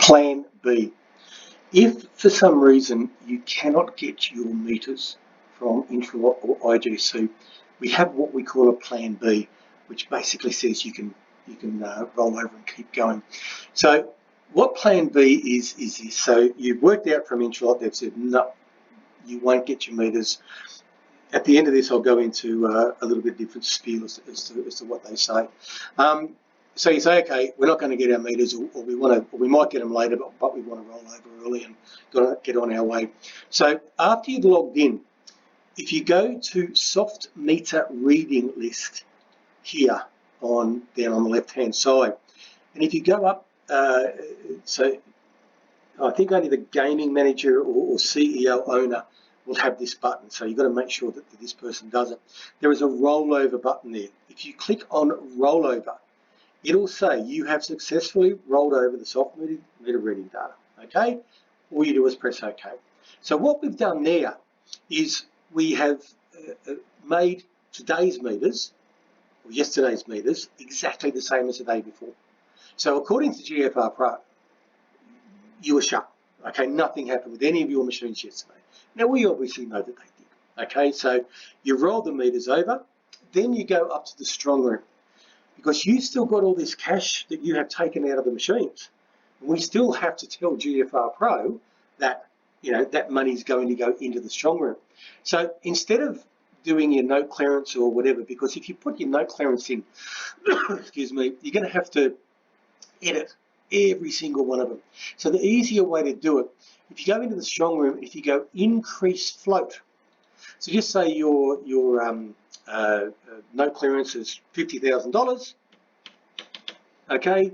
Plan B. If for some reason you cannot get your meters from Intralot or IGC, we have what we call a Plan B, which basically says you can roll over and keep going. So what Plan B is this. So you've worked out from Intralot, they've said no, you won't get your meters. At the end of this, I'll go into a little bit different spiel as to what they say. So you say, okay, we're not going to get our meters, or we might get them later, but we want to roll over early and get on our way. So after you've logged in, if you go to soft meter reading list here down on the left-hand side, and if you go up, so I think only the gaming manager or CEO owner will have this button, so you've got to make sure that this person does it. There is a rollover button there. If you click on rollover, it'll say you have successfully rolled over the soft meter reading data, okay? All you do is press OK. So what we've done there is we have made today's meters, or yesterday's meters, exactly the same as the day before. So according to GFR Pro, you were shut. Okay, nothing happened with any of your machines yesterday. Now we obviously know that they did. Okay, so you roll the meters over, then you go up to the strong room, because you still got all this cash that you have taken out of the machines. And we still have to tell GFR Pro that that money's going to go into the strong room. So instead of doing your note clearance or whatever, because if you put your note clearance in, excuse me, you're going to have to edit every single one of them. So the easier way to do it, if you go into the strong room, if you go increase float, so just say your note clearance is $50,000. Okay,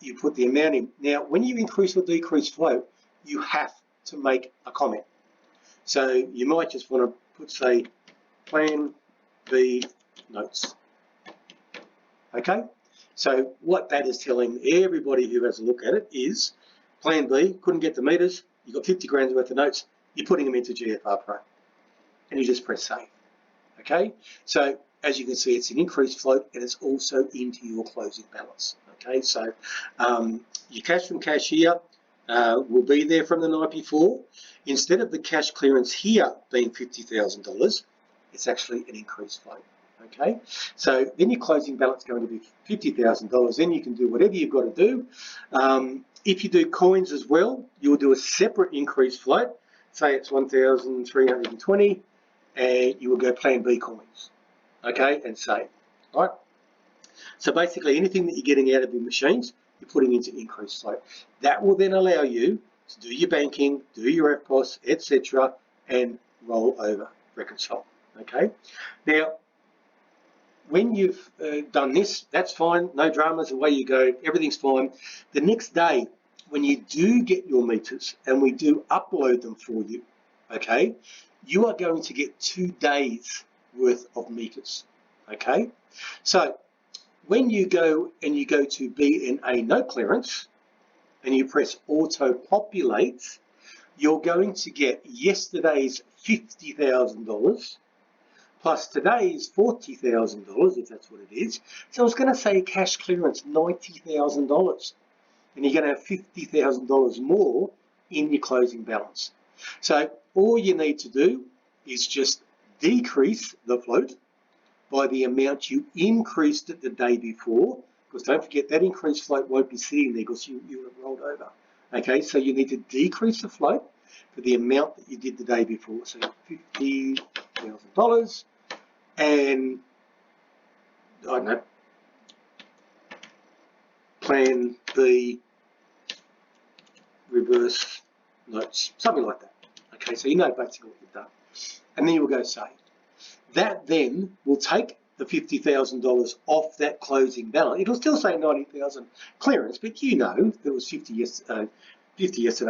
you put the amount in. Now, when you increase or decrease float, you have to make a comment. So you might just want to put, say, Plan B notes. Okay. So what that is telling everybody who has a look at it is Plan B, couldn't get the meters, you've got 50 grand worth of notes, you're putting them into GFR Pro. And you just press save. Okay? So as you can see, it's an increased float and it's also into your closing balance. Okay, so your cash from cashier will be there from the night before. Instead of the cash clearance here being $50,000, it's actually an increased float. Okay, so then your closing balance is going to be $50,000. Then you can do whatever you've got to do. If you do coins as well, you'll do a separate increased float. Say it's 1,320, and you will go Plan B coins. Okay, and save. Right. So basically, anything that you're getting out of your machines, you're putting into increased float. That will then allow you to do your banking, do your FPOS, etc., and roll over, reconcile. Okay. Now, when you've done this, that's fine, no dramas, away you go, everything's fine. The next day, when you do get your meters and we do upload them for you, okay, you are going to get 2 days worth of meters, okay? So when you go to BNA note clearance and you press auto populate, you're going to get yesterday's $50,000 plus today's $40,000, if that's what it is. So it's going to say cash clearance $90,000, and you're going to have $50,000 more in your closing balance. So all you need to do is just decrease the float by the amount you increased it the day before, because don't forget that increased float won't be sitting there because you have rolled over. Okay, so you need to decrease the float for the amount that you did the day before, so $50,000. And I don't know, Plan B reverse notes, something like that. Okay, so you know basically what you've done. And then you will go save. That then will take the $50,000 off that closing balance. It'll still say 90,000 clearance, but you know there was 50 yesterday,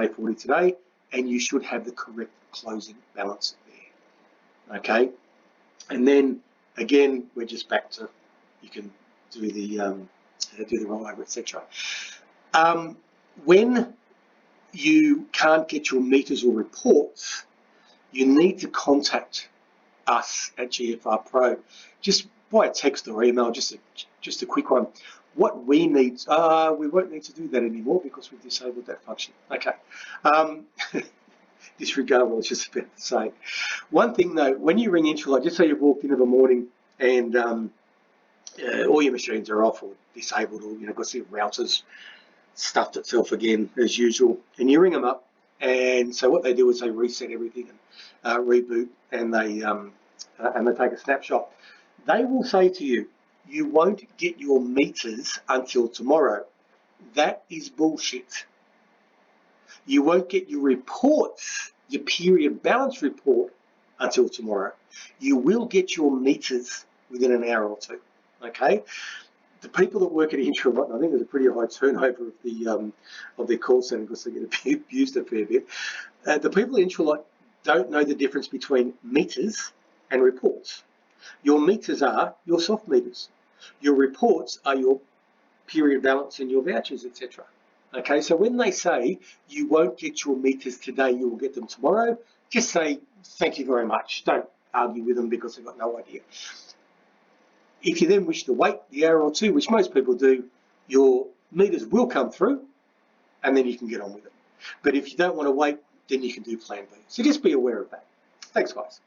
40 today, and you should have the correct closing balance there. Okay, and then again, we're just back to, you can do the rollover, etc. When you can't get your meters or reports, you need to contact us at GFR Pro, just by text or email, just a quick one. What we need, we won't need to do that anymore because we've disabled that function. Okay. Disregard what I was just about to say. One thing though, when you ring Intralot, just say you've walked in in the morning and all your machines are off or disabled, or got some routers stuffed itself again as usual, and you ring them up, and so what they do is they reset everything and reboot, and they take a snapshot. They will say to you, you won't get your meters until tomorrow. That is bullshit. You won't get your reports, your period balance report, until tomorrow. You will get your meters within an hour or two. Okay? The people that work at Intralot, I think there's a pretty high turnover of their call centre because they get abused a fair bit. The people at Intralot don't know the difference between meters and reports. Your meters are your soft meters. Your reports are your period balance and your vouchers, etc. Okay, so when they say you won't get your meters today, you will get them tomorrow, just say thank you very much. Don't argue with them because they've got no idea. If you then wish to wait the hour or two, which most people do, your meters will come through and then you can get on with it. But if you don't want to wait, then you can do plan B. So just be aware of that. Thanks, guys.